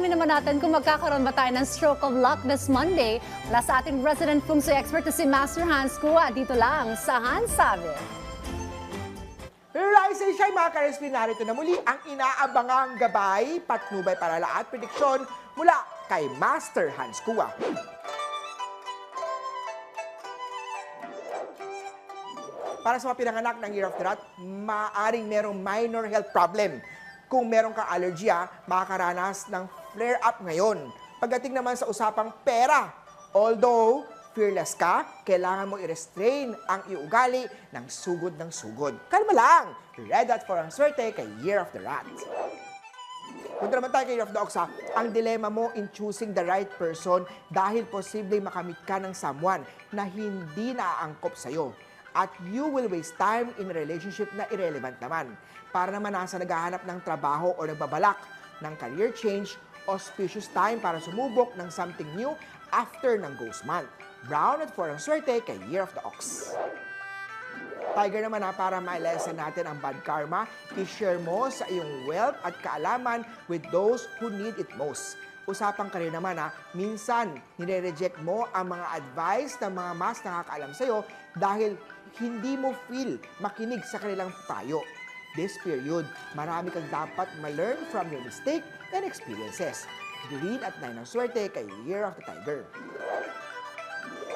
Alamin naman natin kung magkakaroon ba tayo ng stroke of luck this Monday. Wala sa ating resident feng shui expert na si Master Hans Kua. Dito lang sa Hans Sabi. Rise and shine mga ka-RSP, narito na muli ang inaabangang gabay, patnubay, parala at prediksyon mula kay Master Hans Kua. Para sa mga pinanganak ng Year of the Rat, maaaring merong minor health problem. Kung meron kang allergy, makakaranas ng flare-up ngayon. Pagdating naman sa usapang pera, although fearless ka, kailangan mo i-restrain ang iugali ng sugod. Kalma lang! Red at for ang swerte kay Year of the Rat. Punta naman tayo kay Year of the Ox, ang dilema mo in choosing the right person dahil posibleng makamit ka ng someone na hindi naaangkop sa'yo. At you will waste time in a relationship na irrelevant naman. Para naman nasa naghahanap ng trabaho o nagbabalak ng career change, auspicious time para sumubok ng something new after ng ghost month. Brown at for ang swerte kay Year of the Ox. Tiger naman para ma-lesson natin ang bad karma, i-share mo sa iyong wealth at kaalaman with those who need it most. Usapang karir naman minsan nire-reject mo ang mga advice ng mga mas nakakaalam sa'yo dahil hindi mo feel makinig sa kanilang payo. This period, marami kang dapat ma-learn from your mistake and experiences. Green at 9 ang swerte kay Year of the Tiger.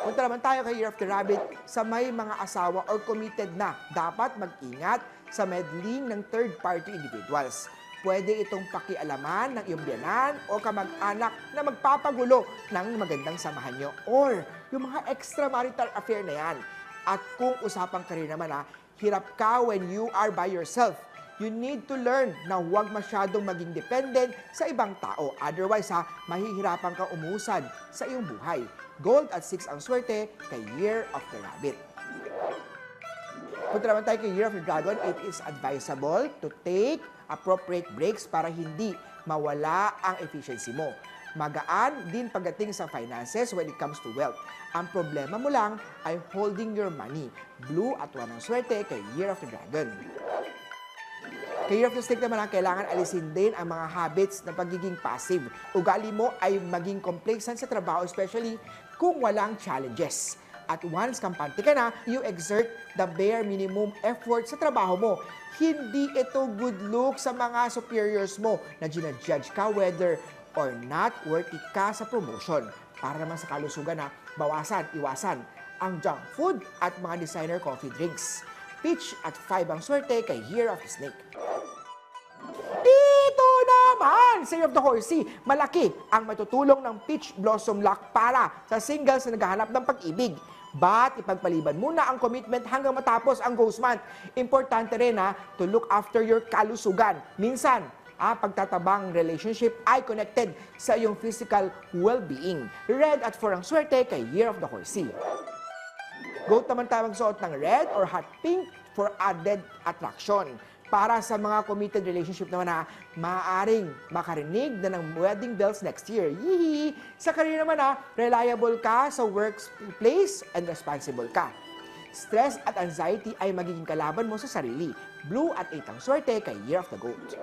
Punta naman tayo kay Year of the Rabbit sa may mga asawa or committed na dapat mag-ingat sa meddling ng third-party individuals. Pwede itong pakialaman ng iyong biyanan o kamag-anak na magpapagulo ng magandang samahan nyo or yung mga extramarital affair na yan. At kung usapang karir naman hirap ka when you are by yourself. You need to learn na huwag masyadong maging dependent sa ibang tao. Otherwise mahihirapan kang umusad sa iyong buhay. Gold at 6 ang swerte kay Year of the Rabbit. Punta naman tayo kay Year of the Dragon. It is advisable to take appropriate breaks para hindi mawala ang efficiency mo. Magaan din pagdating sa finances when it comes to wealth. Ang problema mo lang ay holding your money. Blue at 1 ang swerte kay Year of the Dragon. Kay Year of the Snake naman kailangan alisin din ang mga habits na pagiging passive. Ugali mo ay maging complacent sa trabaho, especially kung walang challenges. At once kampante ka na, you exert the bare minimum effort sa trabaho mo. Hindi ito good look sa mga superiors mo na ginajudge ka whether or not worthy ka sa promotion. Para naman sa kalusugan iwasan ang junk food at mga designer coffee drinks. Peach at 5 ang swerte kay Year of the Snake. Dito naman sa Year of the Horsey, malaki ang matutulong ng Peach Blossom Luck para sa singles na naghahanap ng pag-ibig. But ipagpaliban muna ang commitment hanggang matapos ang ghost month. Importante rin to look after your kalusugan. Minsan, pagtatabang relationship ay connected sa iyong physical well-being. Red at 4 ang swerte kay Year of the Horsey. Goat naman tayo magsuot ng red or hot pink for added attraction. Para sa mga committed relationship naman maaaring makarinig na ng wedding bells next year. Yee! Sa career naman reliable ka sa workplace and responsible ka. Stress at anxiety ay magiging kalaban mo sa sarili. Blue at 8 ang swerte kay Year of the Goat.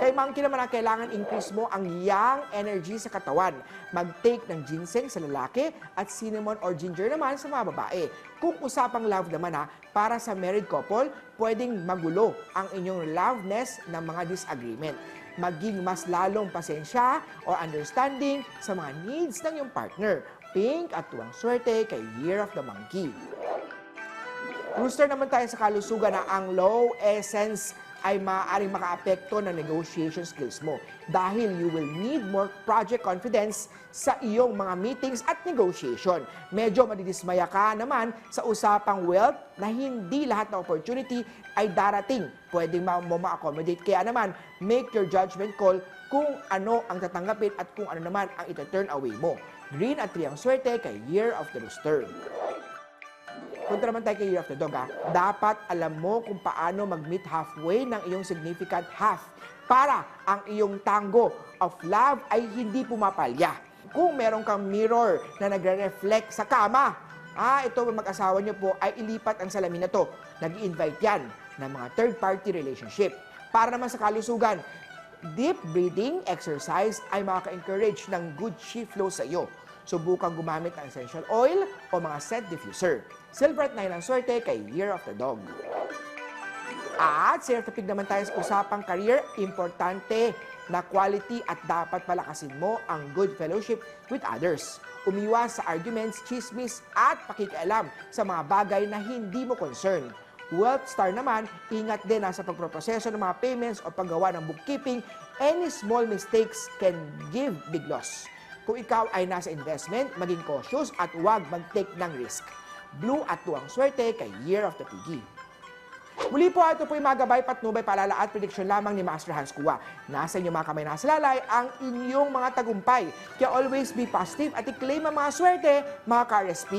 Kay Monkey naman kailangan increase mo ang yang energy sa katawan. Mag-take ng ginseng sa lalaki at cinnamon or ginger naman sa mga babae. Kung usapang love naman para sa married couple, pwedeng magulo ang inyong loveness ng mga disagreement. Maging mas lalong pasensya o understanding sa mga needs ng iyong partner. Pink at 2 ang swerte kay Year of the Monkey. Rooster naman tayo sa kalusugan ang low essence ay maaaring makaapekto ng negotiation skills mo dahil you will need more project confidence sa iyong mga meetings at negotiation. Medyo madidismaya ka naman sa usapang wealth na hindi lahat ng opportunity ay darating. Pwedeng mo ma-accommodate. Kaya naman, make your judgment call kung ano ang tatanggapin at kung ano naman ang ita-turn away mo. Green at 3 ang swerte kay Year of the Rooster. Punta naman tayo kay Year of the Dog. Dapat alam mo kung paano mag-meet halfway ng iyong significant half para ang iyong tango of love ay hindi pumapalya. Kung meron kang mirror na nagre-reflect sa kama, ito mag-asawa niyo po ay ilipat ang salamin na to. Nag-i-invite yan ng mga third-party relationship. Para naman sa kalusugan, Deep breathing exercise ay makaka-encourage ng good chi flow sa iyo. Subukan gumamit ng essential oil o mga scent diffuser. Silver at 9 ang swerte kay Year of the Dog. At sa topic naman tayo sa usapang career, importante na quality at dapat palakasin mo ang good fellowship with others. Umiwas sa arguments, chismis at pakikialam sa mga bagay na hindi mo concern. Wealth Star naman, ingat din sa pagproproseso ng mga payments o paggawa ng bookkeeping. Any small mistakes can give big loss. Kung ikaw ay nasa investment, maging cautious at huwag mag-take ng risk. Blue at 2 ang swerte kay Year of the Piggy. Muli po, ito po yung mga gabay, patnubay, paalala at prediksyon lamang ni Master Hans Kua. Nasa inyo mga kamay nasa lalay ang inyong mga tagumpay. Kaya always be positive at i-claim ang mga swerte, mga ka-RSP.